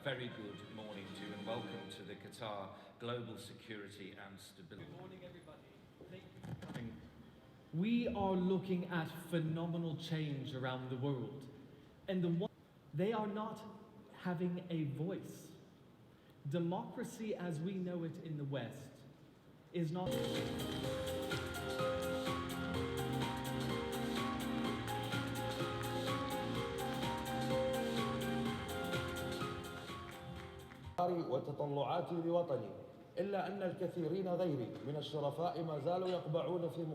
Very good morning to you and welcome to the Qatar Global Security and Stability. Good morning, everybody. Thank you for coming. We are looking at phenomenal change around the world, and they are not having a voice. Democracy as we know it in the West is not. وتطلعاتي لوطني إلا أن الكثيرين غيري من الشرفاء ما زالوا يقبعون في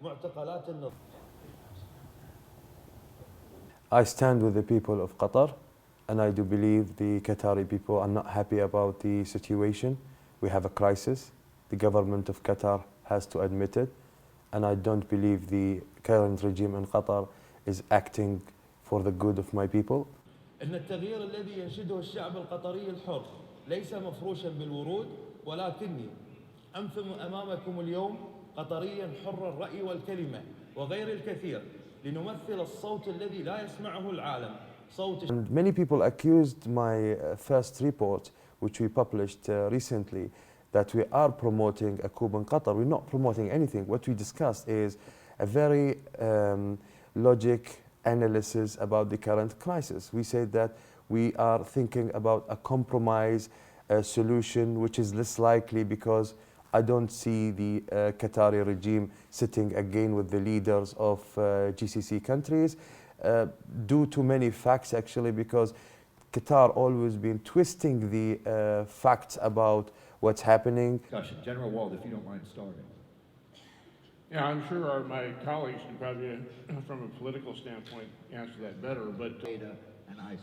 معتقلات النظام. I stand with the people of Qatar, and I do believe the Qatari people are not happy about the situation. We have a crisis. The government of Qatar has to admit it, and I don't believe the current regime in Qatar is acting for the good of my people. إن التغيير الذي ينشده الشعب القطري الحر ليس مفروشا بالورود، ولكني أنفم أمامكم اليوم قطريا حر الرأي والكلمة وغير الكثير لنمثل الصوت الذي لا يسمعه العالم. And many people accused my first report, which we published recently, that we are promoting a coup in Qatar. We're not promoting anything. What we discussed is a very logic analysis about the current crisis. We said that we are thinking about a compromise solution, which is less likely because I don't see the Qatari regime sitting again with the leaders of GCC countries due to many facts, actually, because Qatar always been twisting the facts about what's happening. General Wald, if you don't mind starting. Yeah, I'm sure my colleagues can probably, from a political standpoint, answer that better, but... Data and ISIS.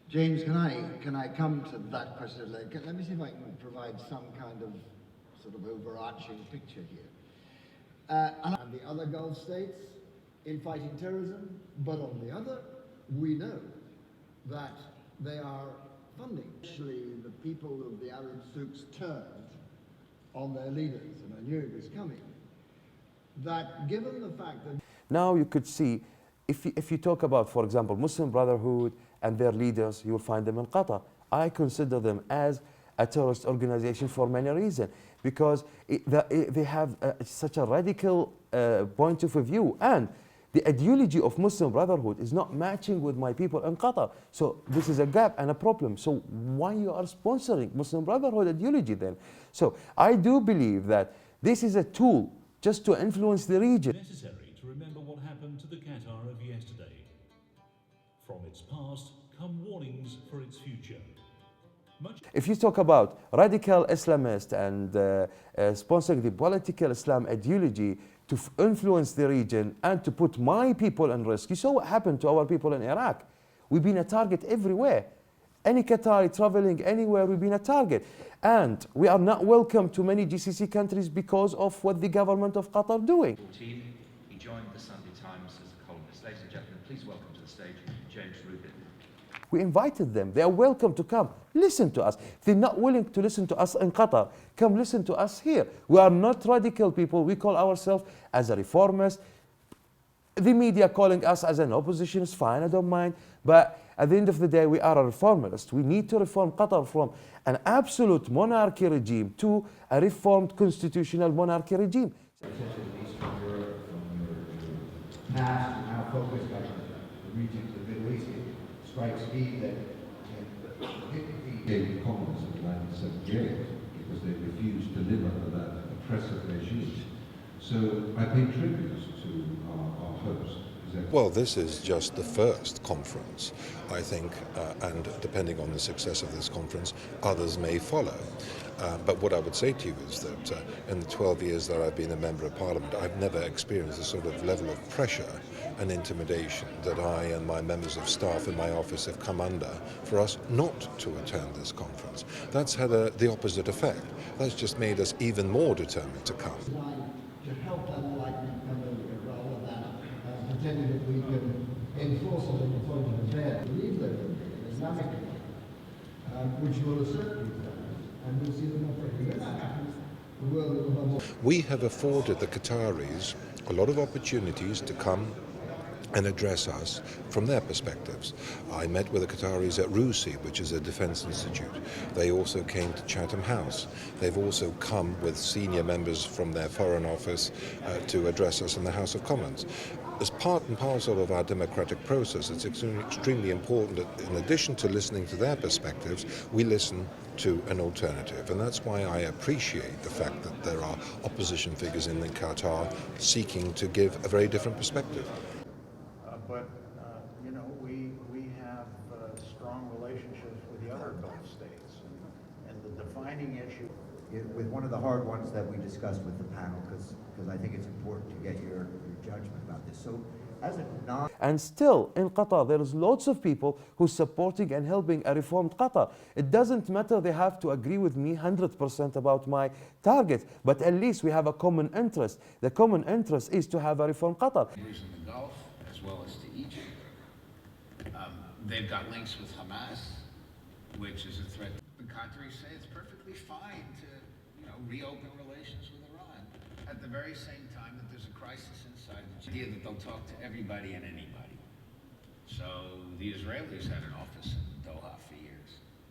James, can I come to that question? Let me see if I can provide some kind of sort of overarching picture here. And the other Gulf states in fighting terrorism, but on the other, we know that they are funding. Actually, the people of the Arab souks turned on their leaders, and I knew it was coming. That given the fact that... Now you could see, if you talk about, for example, Muslim Brotherhood and their leaders, you will find them in Qatar. I consider them as a terrorist organization for many reasons, because they have such a radical point of view, and the ideology of Muslim Brotherhood is not matching with my people in Qatar. So this is a gap and a problem. So why you are sponsoring Muslim Brotherhood ideology then? So I do believe that this is a tool just to influence the region. Necessary to remember what happened to the Qatar of yesterday. From its past come warnings for its future. If you talk about radical Islamists and sponsoring the political Islam ideology to influence the region and to put my people in risk, you saw what happened to our people in Iraq. We've been a target everywhere. Any Qatari traveling anywhere, we've been a target. And we are not welcome to many GCC countries because of what the government of Qatar doing. He joined the Sunday Times as a columnist. Ladies and gentlemen, please welcome to the stage James Rubin. We invited them. They are welcome to come. Listen to us. If they're not willing to listen to us in Qatar, come listen to us here. We are not radical people. We call ourselves as a reformist. The media calling us as an opposition is fine, I don't mind. But at the end of the day, we are a reformist. We need to reform Qatar from an absolute monarchy regime to a reformed constitutional monarchy regime. Past and now focused on the regions of the Middle East. It strikes me that the gave communists in 1978 because they refused to live under that oppressive regime. So I pay tribute to our host. Well, this is just the first conference, I think, and depending on the success of this conference, others may follow. But what I would say to you is that in the 12 years that I've been a member of Parliament, I've never experienced the sort of level of pressure and intimidation that I and my members of staff in my office have come under for us not to attend this conference. That's had the opposite effect. That's just made us even more determined to come. To help that enlightenment come earlier rather than pretending that we can enforce it at the point of affair. We believe there will be an Islamic which will assert these values, and we'll see them operating. When that happens, the world will have more. We have afforded the Qataris a lot of opportunities to come and address us from their perspectives. I met with the Qataris at RUSI, which is a defense institute. They also came to Chatham House. They've also come with senior members from their foreign office to address us in the House of Commons. As part and parcel of our democratic process, it's extremely important that in addition to listening to their perspectives, we listen to an alternative. And that's why I appreciate the fact that there are opposition figures in Qatar seeking to give a very different perspective. You know, we have strong relationships with the other Gulf states. And the defining issue, With one of the hard ones that we discussed with the panel, because I think it's important to get your judgment about this. So, as a non... And still, in Qatar, there is lots of people who's supporting and helping a reformed Qatar. It doesn't matter they have to agree with me 100% about my target, but at least we have a common interest. The common interest is to have a reformed Qatar. In the Gulf, as well as to Egypt. They've got links with Hamas, which is a threat. The Qataris say it's perfectly fine to, reopen relations with Iran. At the very same time that there's a crisis inside the idea that they'll talk to everybody and anybody. So the Israelis had an office in Doha for years.